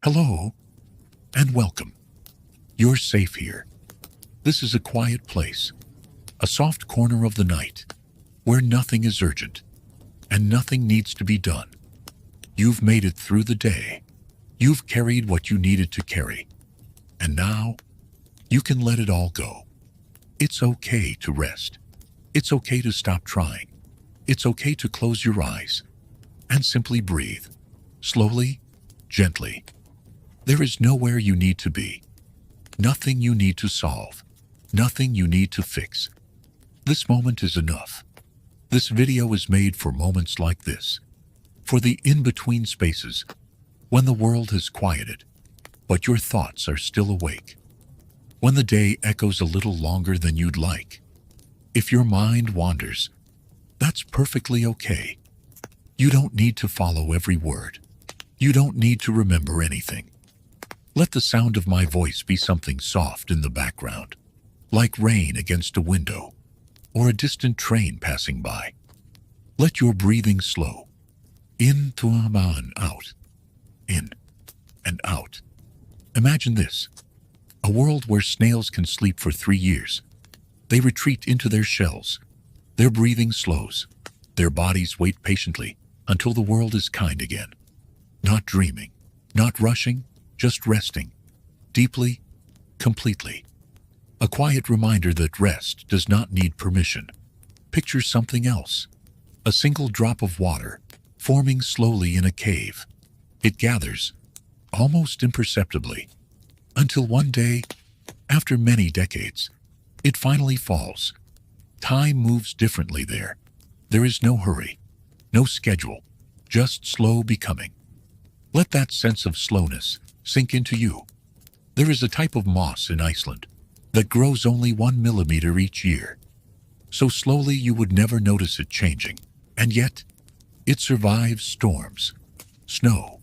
Hello and welcome. You're safe here. This is a quiet place, a soft corner of the night where nothing is urgent and nothing needs to be done. You've made it through the day. You've carried what you needed to carry. And now you can let it all go. It's okay to rest. It's okay to stop trying. It's okay to close your eyes and simply breathe, slowly, gently. There is nowhere you need to be, nothing you need to solve, nothing you need to fix. This moment is enough. This video is made for moments like this, for the in-between spaces when the world has quieted, but your thoughts are still awake. When the day echoes a little longer than you'd like. If your mind wanders, that's perfectly okay. You don't need to follow every word. You don't need to remember anything. Let the sound of my voice be something soft in the background, like rain against a window or a distant train passing by. Let your breathing slow, in and out, in and out. Imagine this, a world where snails can sleep for 3 years. They retreat into their shells. Their breathing slows. Their bodies wait patiently until the world is kind again. Not dreaming, not rushing, just resting, deeply, completely. A quiet reminder that rest does not need permission. Picture something else. A single drop of water, forming slowly in a cave. It gathers, almost imperceptibly, until one day, after many decades, it finally falls. Time moves differently there. There is no hurry, no schedule, just slow becoming. Let that sense of slowness sink into you. There is a type of moss in Iceland that grows only 1 millimeter each year. So slowly you would never notice it changing. And yet, it survives storms, snow,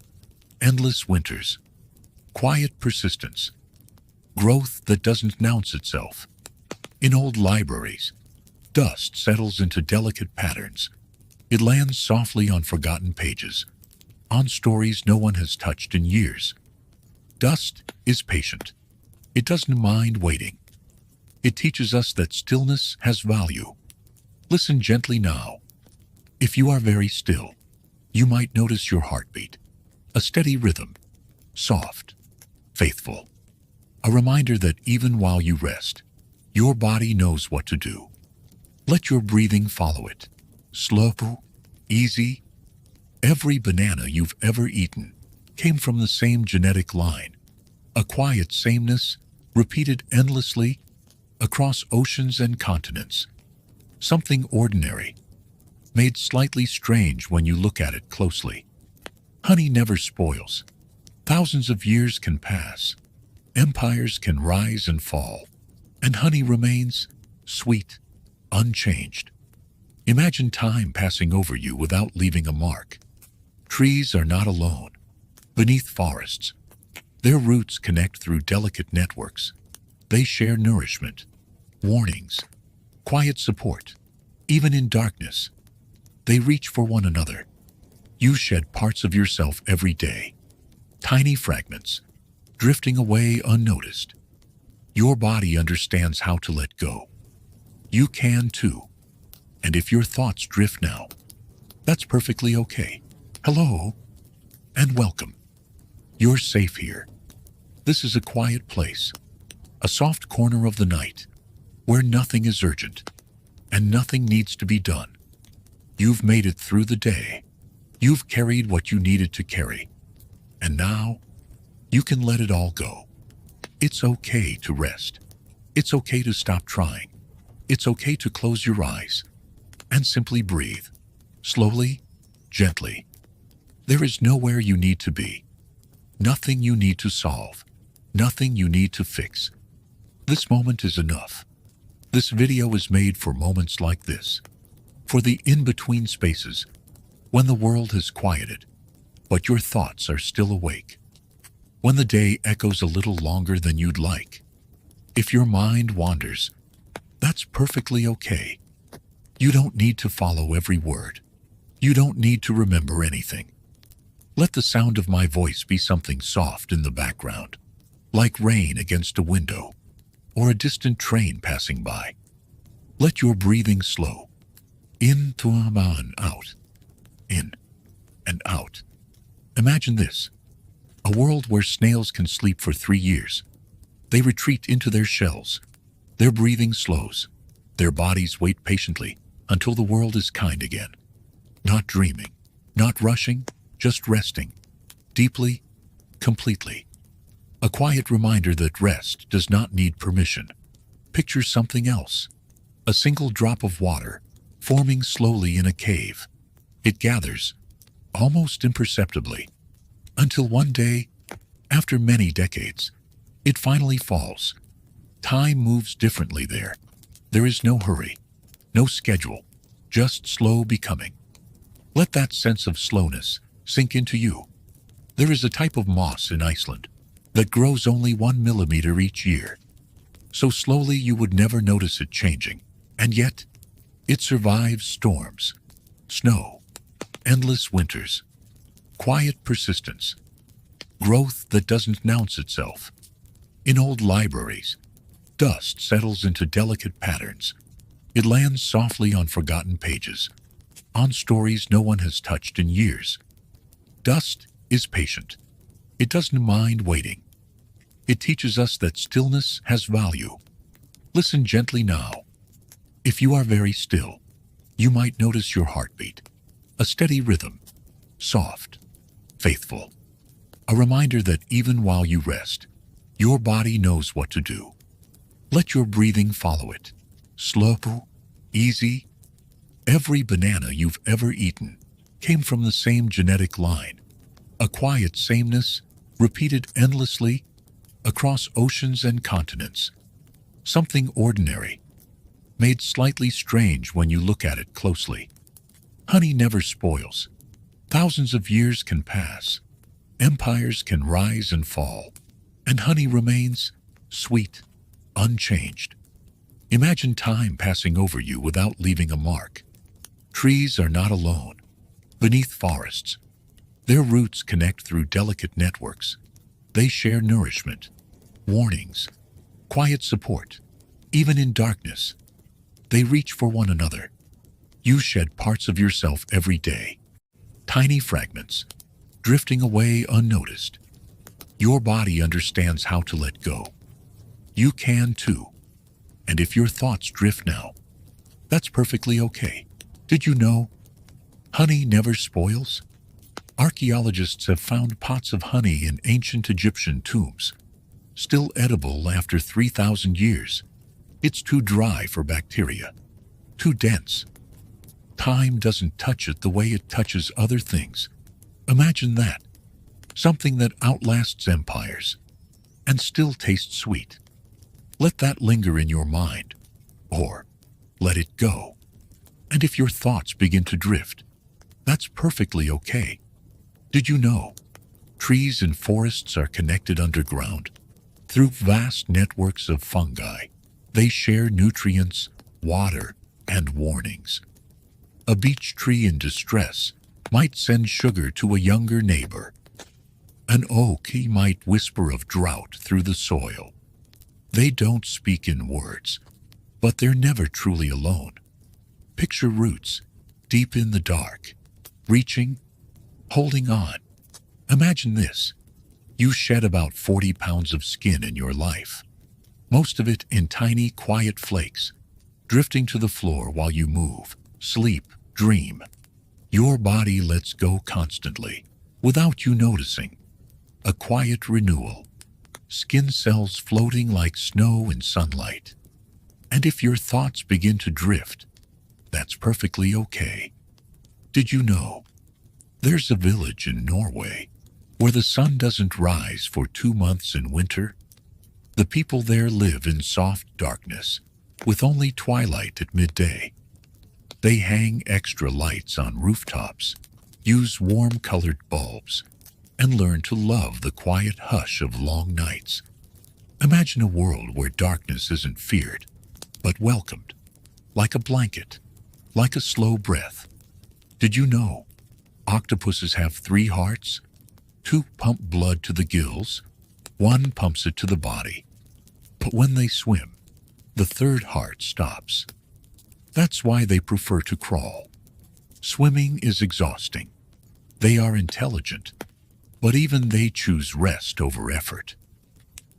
endless winters, quiet persistence, growth that doesn't announce itself. In old libraries, dust settles into delicate patterns. It lands softly on forgotten pages, on stories no one has touched in years. Dust is patient. It doesn't mind waiting. It teaches us that stillness has value. Listen gently now. If you are very still, you might notice your heartbeat, a steady rhythm, soft, faithful. A reminder that even while you rest, your body knows what to do. Let your breathing follow it. Slow, easy. Every banana you've ever eaten came from the same genetic line. A quiet sameness, repeated endlessly across oceans and continents. Something ordinary, made slightly strange when you look at it closely. Honey never spoils. Thousands of years can pass. Empires can rise and fall. And honey remains sweet, unchanged. Imagine time passing over you without leaving a mark. Trees are not alone. Beneath forests, their roots connect through delicate networks. They share nourishment, warnings, quiet support. Even in darkness, they reach for one another. You shed parts of yourself every day, tiny fragments, drifting away unnoticed. Your body understands how to let go. You can too. And if your thoughts drift now, that's perfectly okay. Hello and welcome. You're safe here. This is a quiet place, a soft corner of the night where nothing is urgent and nothing needs to be done. You've made it through the day. You've carried what you needed to carry. And now you can let it all go. It's okay to rest. It's okay to stop trying. It's okay to close your eyes and simply breathe, slowly, gently. There is nowhere you need to be, nothing you need to solve, nothing you need to fix. This moment is enough. This video is made for moments like this, for the in-between spaces when the world has quieted, but your thoughts are still awake. When the day echoes a little longer than you'd like. If your mind wanders, that's perfectly okay. You don't need to follow every word. You don't need to remember anything. Let the sound of my voice be something soft in the background, like rain against a window or a distant train passing by. Let your breathing slow. In and out. In and out. Imagine this. A world where snails can sleep for 3 years. They retreat into their shells. Their breathing slows. Their bodies wait patiently until the world is kind again. Not dreaming, not rushing, just resting. Deeply, completely. A quiet reminder that rest does not need permission. Picture something else. A single drop of water forming slowly in a cave. It gathers, almost imperceptibly, until one day, after many decades, it finally falls. Time moves differently there. There is no hurry, no schedule, just slow becoming. Let that sense of slowness sink into you. There is a type of moss in Iceland that grows only 1 millimeter each year. So slowly you would never notice it changing, and yet it survives storms, snow, endless winters, quiet persistence, growth that doesn't announce itself. In old libraries, dust settles into delicate patterns. It lands softly on forgotten pages, on stories no one has touched in years. Dust is patient. It doesn't mind waiting. It teaches us that stillness has value. Listen gently now. If you are very still, you might notice your heartbeat, a steady rhythm, soft, faithful. A reminder that even while you rest, your body knows what to do. Let your breathing follow it. Slow, easy. Every banana you've ever eaten came from the same genetic line. A quiet sameness, repeated endlessly across oceans and continents. Something ordinary, made slightly strange when you look at it closely. Honey never spoils. Thousands of years can pass. Empires can rise and fall. And honey remains sweet, unchanged. Imagine time passing over you without leaving a mark. Trees are not alone. Beneath forests, their roots connect through delicate networks. They share nourishment, warnings, quiet support. Even in darkness, they reach for one another. You shed parts of yourself every day. Tiny fragments, drifting away unnoticed. Your body understands how to let go. You can too. And if your thoughts drift now, that's perfectly okay. Did you know honey never spoils? Archaeologists have found pots of honey in ancient Egyptian tombs, still edible after 3,000 years. It's too dry for bacteria, too dense. Time doesn't touch it the way it touches other things. Imagine that. Something that outlasts empires and still tastes sweet. Let that linger in your mind, or let it go. And if your thoughts begin to drift, that's perfectly okay. Did you know trees and forests are connected underground through vast networks of fungi? They share nutrients, water, and warnings. A beech tree in distress might send sugar to a younger neighbor. An oak might whisper of drought through the soil. They don't speak in words, but they're never truly alone. Picture roots, deep in the dark, reaching, holding on. Imagine this. You shed about 40 pounds of skin in your life, most of it in tiny, quiet flakes, drifting to the floor while you move, sleep, dream. Your body lets go constantly, without you noticing. A quiet renewal. Skin cells floating like snow in sunlight. And if your thoughts begin to drift, that's perfectly okay. Did you know there's a village in Norway where the sun doesn't rise for 2 months in winter? The people there live in soft darkness, with only twilight at midday. They hang extra lights on rooftops, use warm-colored bulbs, and learn to love the quiet hush of long nights. Imagine a world where darkness isn't feared, but welcomed, like a blanket, like a slow breath. Did you know octopuses have 3 hearts? Two pump blood to the gills, one pumps it to the body. But when they swim, the third heart stops. That's why they prefer to crawl. Swimming is exhausting. They are intelligent, but even they choose rest over effort.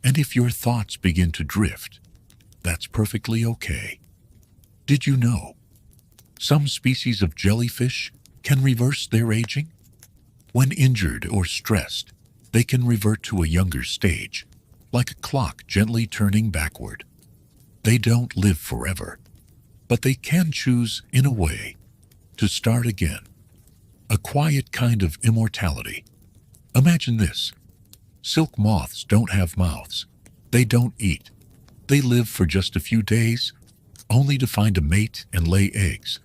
And if your thoughts begin to drift, that's perfectly okay. Did you know some species of jellyfish can reverse their aging? When injured or stressed, they can revert to a younger stage, like a clock gently turning backward. They don't live forever, but they can choose, in a way, to start again. A quiet kind of immortality. Imagine this. Silk moths don't have mouths. They don't eat. They live for just a few days, only to find a mate and lay eggs.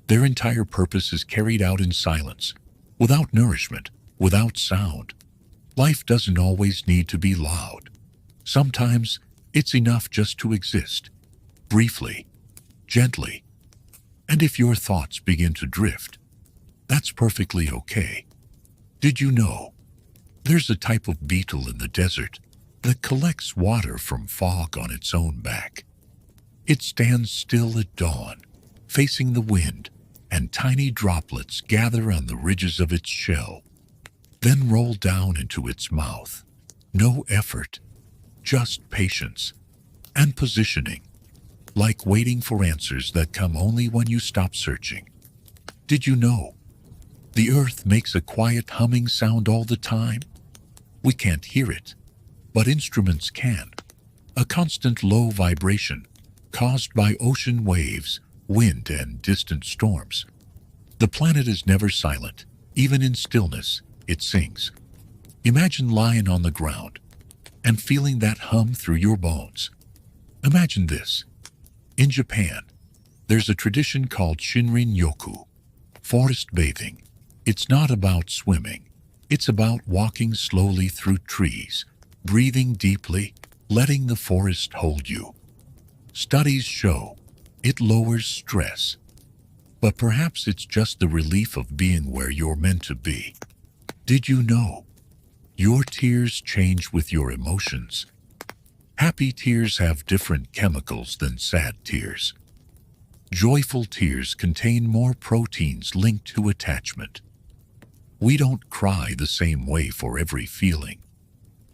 Their entire purpose is carried out in silence, without nourishment, without sound. Life doesn't always need to be loud. Sometimes it's enough just to exist, briefly, gently. And if your thoughts begin to drift, that's perfectly okay. Did you know there's a type of beetle in the desert that collects water from fog on its own back? It stands still at dawn, facing the wind, and tiny droplets gather on the ridges of its shell, then roll down into its mouth. No effort, just patience and positioning, like waiting for answers that come only when you stop searching. Did you know the earth makes a quiet humming sound all the time? We can't hear it, but instruments can. A constant low vibration caused by ocean waves, wind, and distant storms. The planet is never silent. Even in stillness, it sings. Imagine lying on the ground and feeling that hum through your bones. Imagine this. In Japan, there's a tradition called Shinrin-yoku, forest bathing. It's not about swimming. It's about walking slowly through trees, breathing deeply, letting the forest hold you. Studies show it lowers stress, but perhaps it's just the relief of being where you're meant to be. Did you know your tears change with your emotions? Happy tears have different chemicals than sad tears. Joyful tears contain more proteins linked to attachment. We don't cry the same way for every feeling.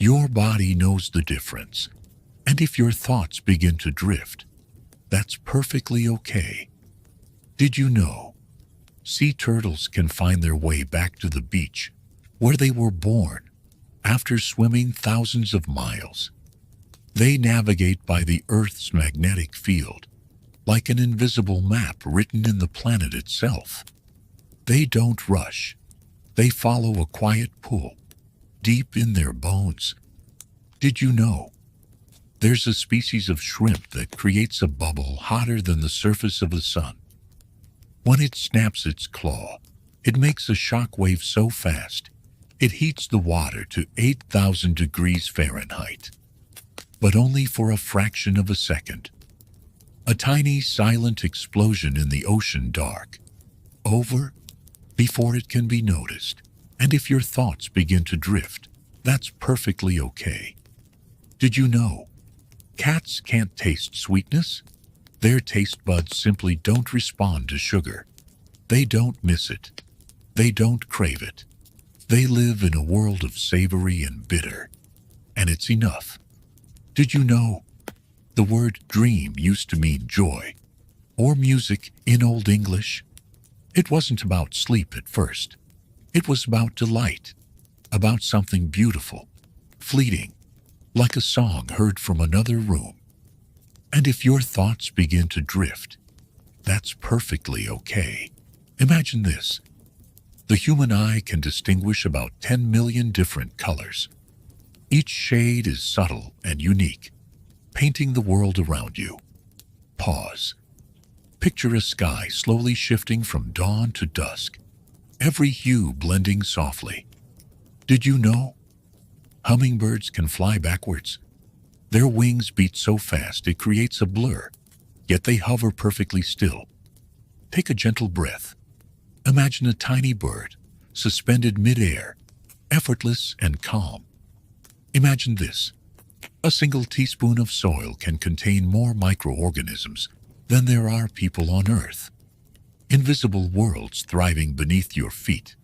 Your body knows the difference. And if your thoughts begin to drift, that's perfectly okay. Did you know sea turtles can find their way back to the beach where they were born after swimming thousands of miles? They navigate by the Earth's magnetic field, like an invisible map written in the planet itself. They don't rush. They follow a quiet pull, deep in their bones. Did you know there's a species of shrimp that creates a bubble hotter than the surface of the sun? When it snaps its claw, it makes a shock wave so fast, it heats the water to 8,000 degrees Fahrenheit. But only for a fraction of a second. A tiny, silent explosion in the ocean dark. Over before it can be noticed. And if your thoughts begin to drift, that's perfectly okay. Did you know cats can't taste sweetness? Their taste buds simply don't respond to sugar. They don't miss it. They don't crave it. They live in a world of savory and bitter. And it's enough. Did you know the word dream used to mean joy or music in Old English? It wasn't about sleep at first. It was about delight, about something beautiful, fleeting, like a song heard from another room. And if your thoughts begin to drift, that's perfectly okay. Imagine this. The human eye can distinguish about 10 million different colors. Each shade is subtle and unique, painting the world around you. Pause. Picture a sky slowly shifting from dawn to dusk, every hue blending softly. Did you know hummingbirds can fly backwards? Their wings beat so fast it creates a blur, yet they hover perfectly still. Take a gentle breath. Imagine a tiny bird, suspended midair, effortless and calm. Imagine this. A single teaspoon of soil can contain more microorganisms than there are people on Earth. Invisible worlds thriving beneath your feet,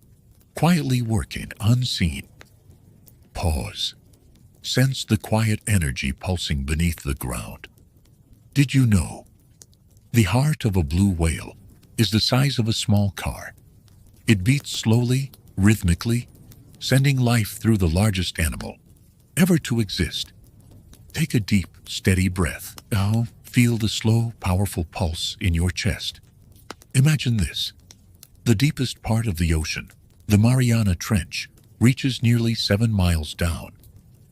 quietly working unseen. Pause. Sense the quiet energy pulsing beneath the ground. Did you know? The heart of a blue whale is the size of a small car. It beats slowly, rhythmically, sending life through the largest animal ever to exist. Take a deep, steady breath. Now, feel the slow, powerful pulse in your chest. Imagine this. The deepest part of the ocean, the Mariana Trench, reaches nearly 7 miles down.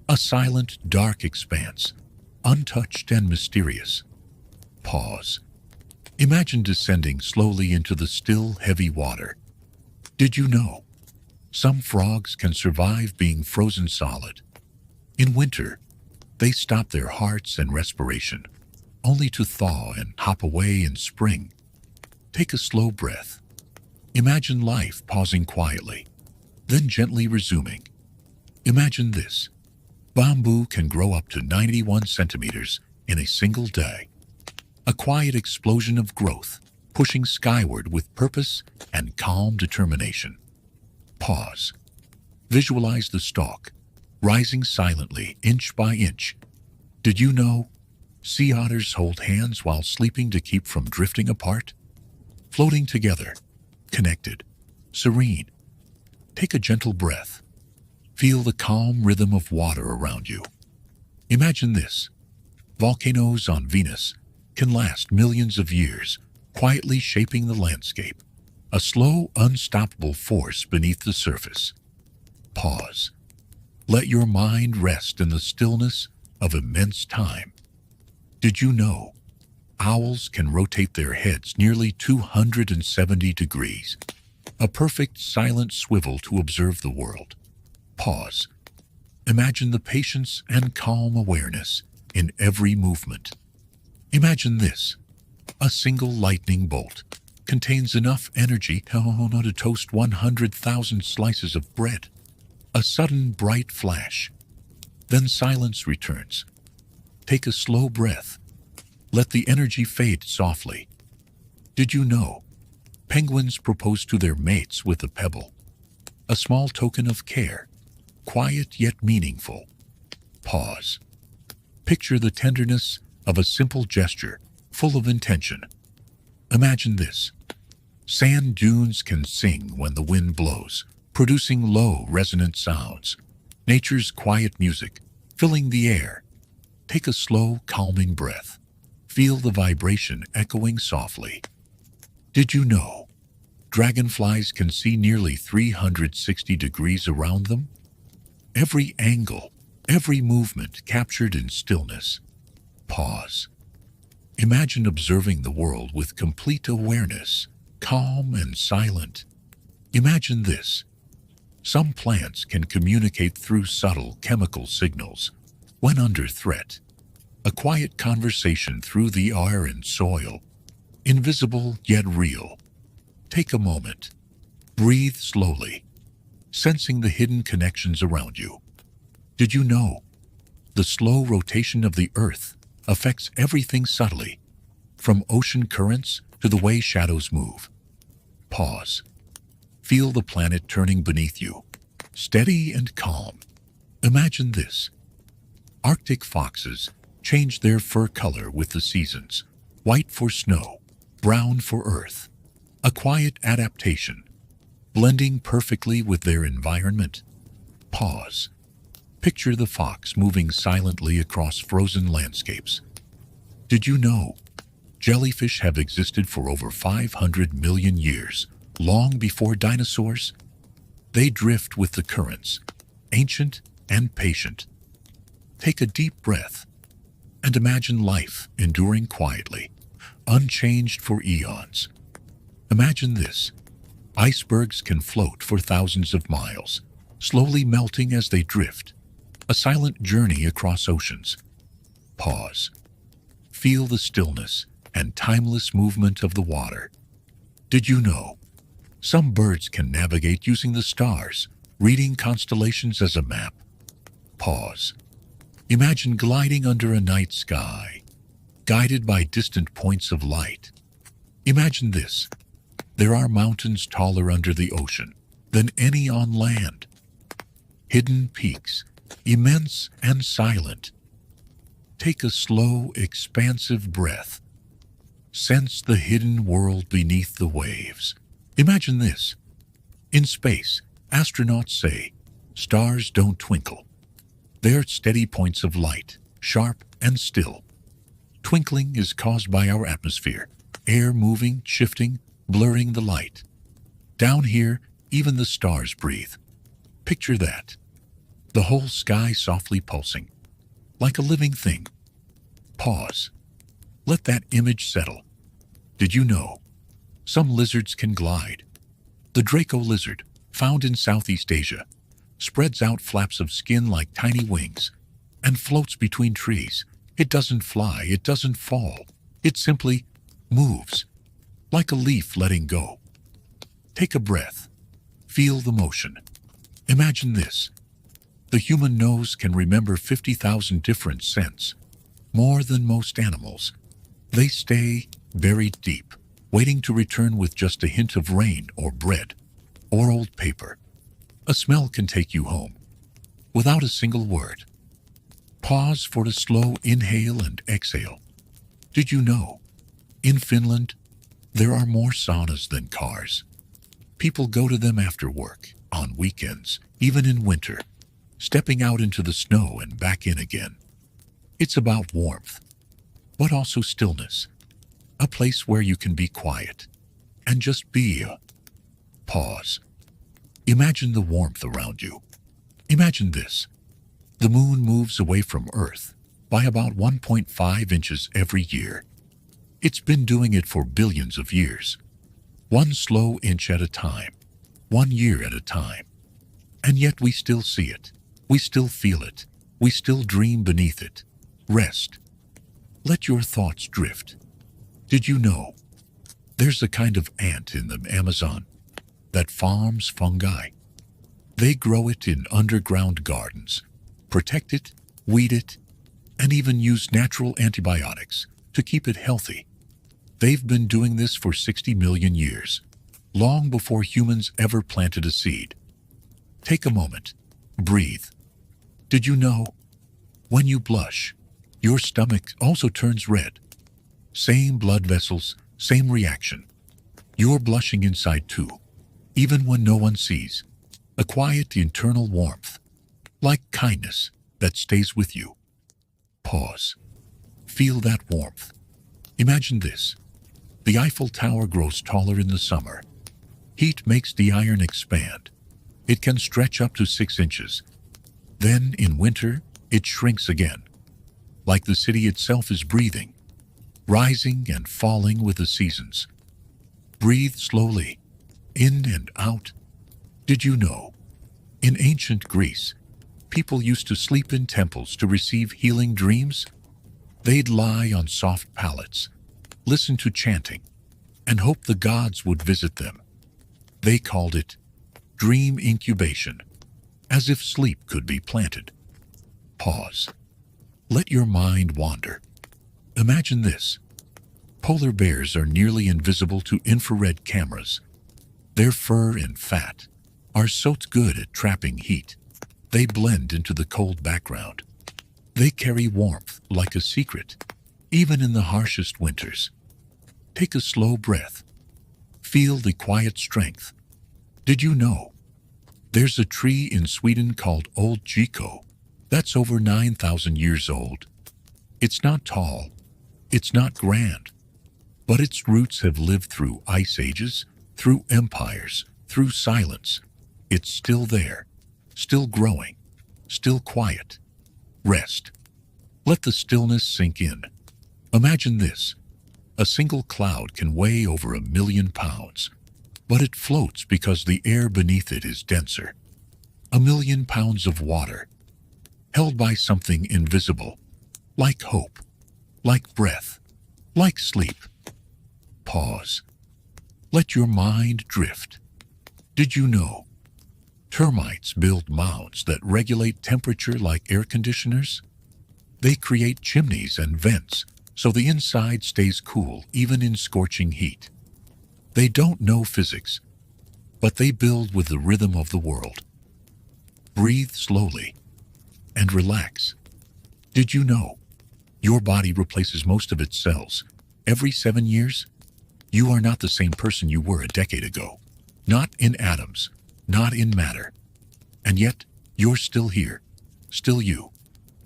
A silent, dark expanse, untouched and mysterious. Pause. Imagine descending slowly into the still, heavy water. Did you know? Some frogs can survive being frozen solid. In winter, they stop their hearts and respiration, only to thaw and hop away in spring. Take a slow breath. Imagine life pausing quietly, then gently resuming. Imagine this. Bamboo can grow up to 91 centimeters in a single day. A quiet explosion of growth, pushing skyward with purpose and calm determination. Pause. Visualize the stalk, rising silently, inch by inch. Did you know? Sea otters hold hands while sleeping to keep from drifting apart. Floating together, connected, serene. Take a gentle breath. Feel the calm rhythm of water around you. Imagine this. Volcanoes on Venus can last millions of years, quietly shaping the landscape. A slow, unstoppable force beneath the surface. Pause. Let your mind rest in the stillness of immense time. Did you know? Owls can rotate their heads nearly 270 degrees. A perfect silent swivel to observe the world. Pause. Imagine the patience and calm awareness in every movement. Imagine this. A single lightning bolt contains enough energy to toast 100,000 slices of bread. A sudden bright flash. Then silence returns. Take a slow breath. Let the energy fade softly. Did you know? Penguins propose to their mates with a pebble. A small token of care, quiet yet meaningful. Pause. Picture the tenderness of a simple gesture, full of intention. Imagine this. Sand dunes can sing when the wind blows, producing low, resonant sounds. Nature's quiet music, filling the air. Take a slow, calming breath. Feel the vibration echoing softly. Did you know? Dragonflies can see nearly 360 degrees around them. Every angle, every movement captured in stillness. Pause. Imagine observing the world with complete awareness, calm and silent. Imagine this. Some plants can communicate through subtle chemical signals when under threat. A quiet conversation through the air and soil. Invisible yet real. Take a moment. Breathe slowly, sensing the hidden connections around you. Did you know? The slow rotation of the Earth affects everything subtly, from ocean currents to the way shadows move. Pause. Feel the planet turning beneath you, steady and calm. Imagine this. Arctic foxes change their fur color with the seasons. White for snow, brown for earth. A quiet adaptation, blending perfectly with their environment. Pause. Picture the fox moving silently across frozen landscapes. Did you know? Jellyfish have existed for over 500 million years, long before dinosaurs. They drift with the currents, ancient and patient. Take a deep breath and imagine life enduring quietly, unchanged for eons. Imagine this. Icebergs can float for thousands of miles, slowly melting as they drift. A silent journey across oceans. Pause. Feel the stillness and timeless movement of the water. Did you know? Some birds can navigate using the stars, reading constellations as a map. Pause. Imagine gliding under a night sky, guided by distant points of light. Imagine this. There are mountains taller under the ocean than any on land. Hidden peaks, immense and silent. Take a slow, expansive breath. Sense the hidden world beneath the waves. Imagine this. In space, astronauts say, stars don't twinkle. They're steady points of light, sharp and still. Twinkling is caused by our atmosphere, air moving, shifting, blurring the light. Down here, even the stars breathe. Picture that. The whole sky softly pulsing, like a living thing. Pause. Let that image settle. Did you know? Some lizards can glide. The Draco lizard, found in Southeast Asia, spreads out flaps of skin like tiny wings and floats between trees. It doesn't fly, it doesn't fall. It simply moves, like a leaf letting go. Take a breath. Feel the motion. Imagine this. The human nose can remember 50,000 different scents, more than most animals. They stay buried deep, waiting to return with just a hint of rain or bread or old paper. A smell can take you home, without a single word. Pause for a slow inhale and exhale. Did you know? In Finland, there are more saunas than cars. People go to them after work, on weekends, even in winter, stepping out into the snow and back in again. It's about warmth, but also stillness. A place where you can be quiet and just be. Pause. Imagine the warmth around you. Imagine this. The moon moves away from Earth by about 1.5 inches every year. It's been doing it for billions of years. One slow inch at a time, 1 year at a time. And yet we still see it. We still feel it. We still dream beneath it. Rest. Let your thoughts drift. Did you know? There's a kind of ant in the Amazon that farms fungi. They grow it in underground gardens, protect it, weed it, and even use natural antibiotics to keep it healthy. They've been doing this for 60 million years, long before humans ever planted a seed. Take a moment. Breathe. Did you know? When you blush, your stomach also turns red. Same blood vessels, same reaction. You're blushing inside too, even when no one sees. A quiet internal warmth, like kindness that stays with you. Pause. Feel that warmth. Imagine this. The Eiffel Tower grows taller in the summer. Heat makes the iron expand. It can stretch up to 6 inches. Then, in winter, it shrinks again, like the city itself is breathing, rising and falling with the seasons. Breathe slowly, in and out. Did you know? In ancient Greece, people used to sleep in temples to receive healing dreams. They'd lie on soft pallets, listen to chanting, and hope the gods would visit them. They called it dream incubation, as if sleep could be planted. Pause. Let your mind wander. Imagine this. Polar bears are nearly invisible to infrared cameras. Their fur and fat are so good at trapping heat. They blend into the cold background. They carry warmth like a secret, even in the harshest winters. Take a slow breath. Feel the quiet strength. Did you know? There's a tree in Sweden called Old Gecko that's over 9,000 years old. It's not tall, it's not grand, but its roots have lived through ice ages, through empires, through silence. It's still there, still growing, still quiet. Rest. Let the stillness sink in. Imagine this. A single cloud can weigh over 1 million pounds, but it floats because the air beneath it is denser. 1 million pounds of water, held by something invisible, like hope, like breath, like sleep. Pause. Let your mind drift. Did you know? Termites build mounds that regulate temperature like air conditioners. They create chimneys and vents so the inside stays cool even in scorching heat. They don't know physics, but they build with the rhythm of the world. Breathe slowly and relax. Did you know your body replaces most of its cells every 7 years? You are not the same person you were a decade ago. Not in atoms, not in matter. And yet, you're still here, still you,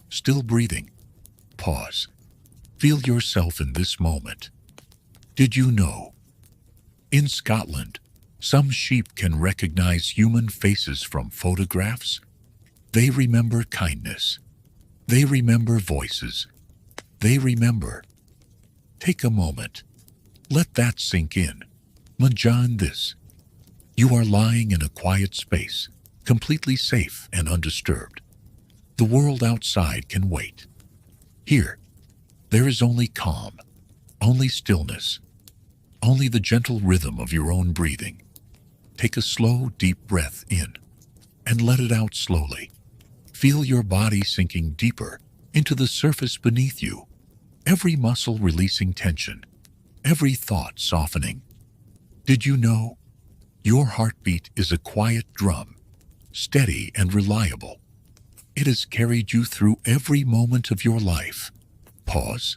still breathing. Pause. Feel yourself in this moment. Did you know? In Scotland, some sheep can recognize human faces from photographs. They remember kindness. They remember voices. They remember. Take a moment. Let that sink in. Imagine this. You are lying in a quiet space, completely safe and undisturbed. The world outside can wait. Here, there is only calm, only stillness, only the gentle rhythm of your own breathing. Take a slow, deep breath in and let it out slowly. Feel your body sinking deeper into the surface beneath you, every muscle releasing tension, every thought softening. Did you know? Your heartbeat is a quiet drum, steady and reliable. It has carried you through every moment of your life. Pause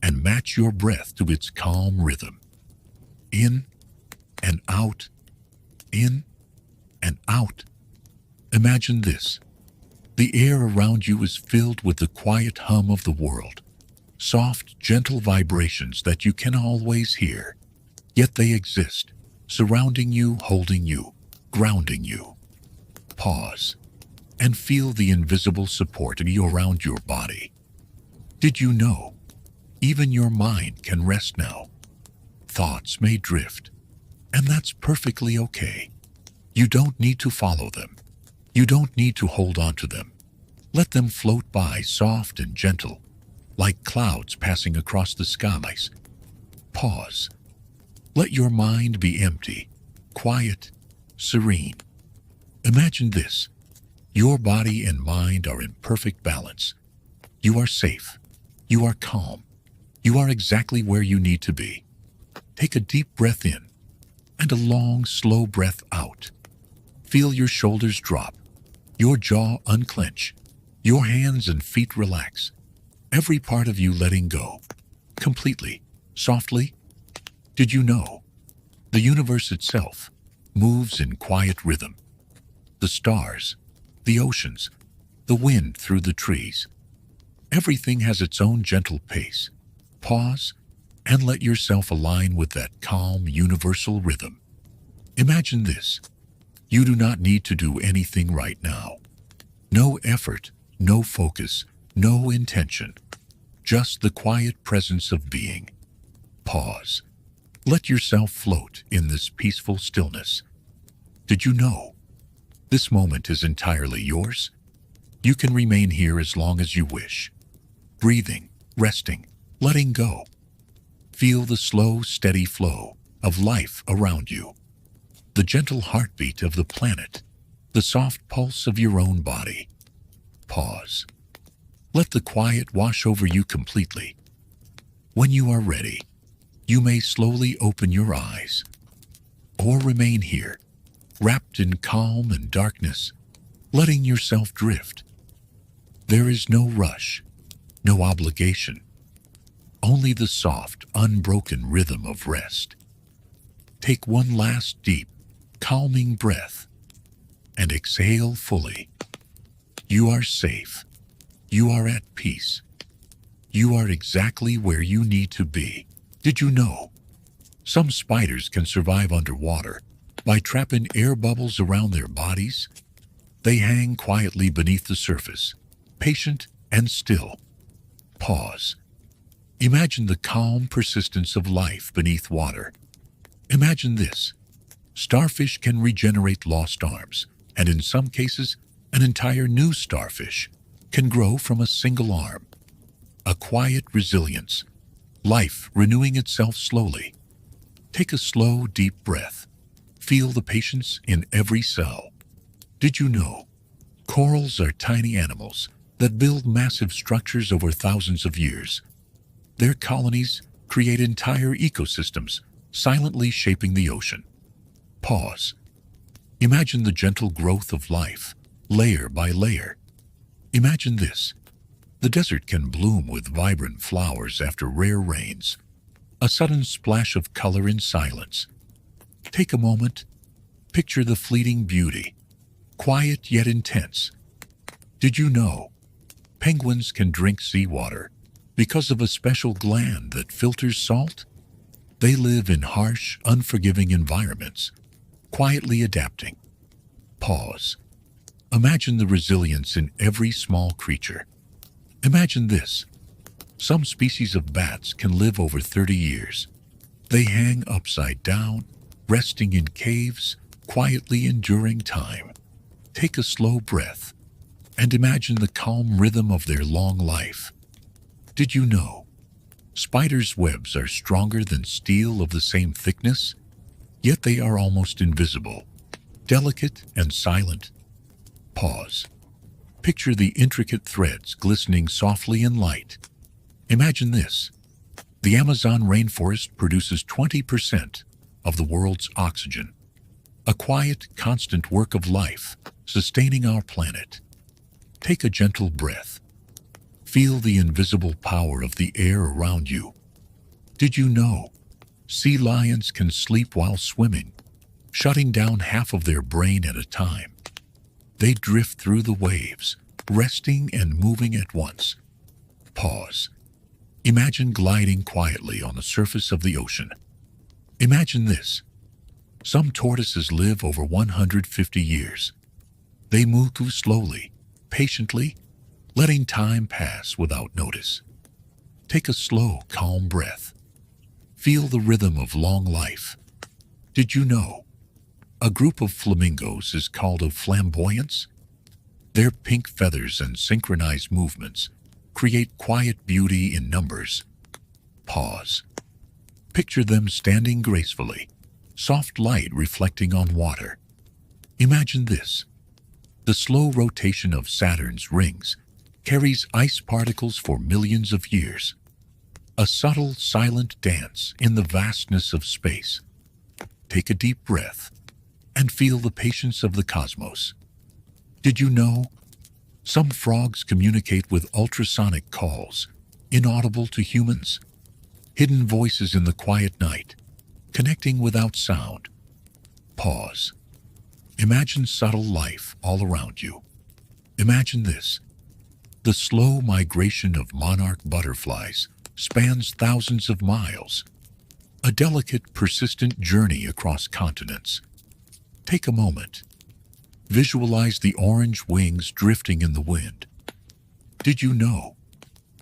and match your breath to its calm rhythm. In and out, in and out. Imagine this. The air around you is filled with the quiet hum of the world. Soft, gentle vibrations that you can always hear. Yet they exist, surrounding you, holding you, grounding you. Pause and feel the invisible support around your body. Did you know? Even your mind can rest now. Thoughts may drift, and that's perfectly okay. You don't need to follow them. You don't need to hold on to them. Let them float by soft and gentle, like clouds passing across the skies. Pause. Let your mind be empty, quiet, serene. Imagine this. Your body and mind are in perfect balance. You are safe. You are calm. You are exactly where you need to be. Take a deep breath in and a long, slow breath out. Feel your shoulders drop, your jaw unclench, your hands and feet relax. Every part of you letting go, completely, softly. Did you know? The universe itself moves in quiet rhythm. The stars, the oceans, the wind through the trees. Everything has its own gentle pace. Pause and let yourself align with that calm, universal rhythm. Imagine this. You do not need to do anything right now. No effort, no focus, no intention. Just the quiet presence of being. Pause. Let yourself float in this peaceful stillness. Did you know? This moment is entirely yours. You can remain here as long as you wish. Breathing, resting, letting go. Feel the slow, steady flow of life around you. The gentle heartbeat of the planet. The soft pulse of your own body. Pause. Let the quiet wash over you completely. When you are ready, you may slowly open your eyes or remain here, wrapped in calm and darkness, letting yourself drift. There is no rush, no obligation, only the soft, unbroken rhythm of rest. Take one last deep, calming breath and exhale fully. You are safe. You are at peace. You are exactly where you need to be. Did you know? Some spiders can survive underwater by trapping air bubbles around their bodies. They hang quietly beneath the surface, patient and still. Pause. Imagine the calm persistence of life beneath water. Imagine this. Starfish can regenerate lost arms, and in some cases, an entire new starfish can grow from a single arm. A quiet resilience. Life renewing itself slowly. Take a slow, deep breath. Feel the patience in every cell. Did you know corals are tiny animals that build massive structures over thousands of years? Their colonies create entire ecosystems, silently shaping the ocean. Pause. Imagine the gentle growth of life, layer by layer. Imagine this. The desert can bloom with vibrant flowers after rare rains, a sudden splash of color in silence. Take a moment. Picture the fleeting beauty, quiet yet intense. Did you know penguins can drink seawater because of a special gland that filters salt? They live in harsh, unforgiving environments, quietly adapting. Pause. Imagine the resilience in every small creature. Imagine this. Some species of bats can live over 30 years. They hang upside down, resting in caves, quietly enduring time. Take a slow breath and imagine the calm rhythm of their long life. Did you know spiders' webs are stronger than steel of the same thickness? Yet they are almost invisible, delicate and silent. Pause. Picture the intricate threads glistening softly in light. Imagine this. The Amazon rainforest produces 20% of the world's oxygen. A quiet, constant work of life, sustaining our planet. Take a gentle breath. Feel the invisible power of the air around you. Did you know sea lions can sleep while swimming, shutting down half of their brain at a time? They drift through the waves, resting and moving at once. Pause. Imagine gliding quietly on the surface of the ocean. Imagine this. Some tortoises live over 150 years. They move slowly, patiently, letting time pass without notice. Take a slow, calm breath. Feel the rhythm of long life. Did you know a group of flamingos is called a flamboyance? Their pink feathers and synchronized movements create quiet beauty in numbers. Pause. Picture them standing gracefully, soft light reflecting on water. Imagine this. The slow rotation of Saturn's rings carries ice particles for millions of years. A subtle, silent dance in the vastness of space. Take a deep breath and feel the patience of the cosmos. Did you know some frogs communicate with ultrasonic calls, inaudible to humans? Hidden voices in the quiet night, connecting without sound. Pause. Imagine subtle life all around you. Imagine this. The slow migration of monarch butterflies spans thousands of miles. A delicate, persistent journey across continents. Take a moment. Visualize the orange wings drifting in the wind. Did you know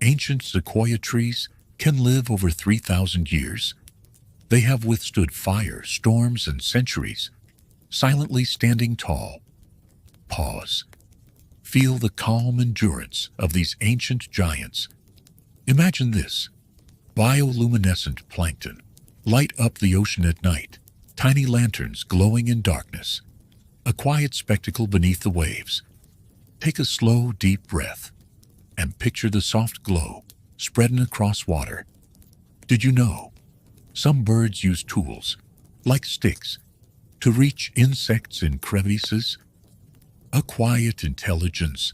ancient sequoia trees can live over 3,000 years? They have withstood fire, storms, and centuries, silently standing tall. Pause. Feel the calm endurance of these ancient giants. Imagine this. Bioluminescent plankton light up the ocean at night, tiny lanterns glowing in darkness. A quiet spectacle beneath the waves. Take a slow, deep breath and picture the soft glow spreading across water. Did you know some birds use tools, like sticks, to reach insects in crevices? A quiet intelligence,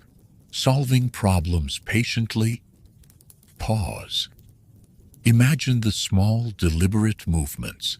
solving problems patiently. Pause. Imagine the small, deliberate movements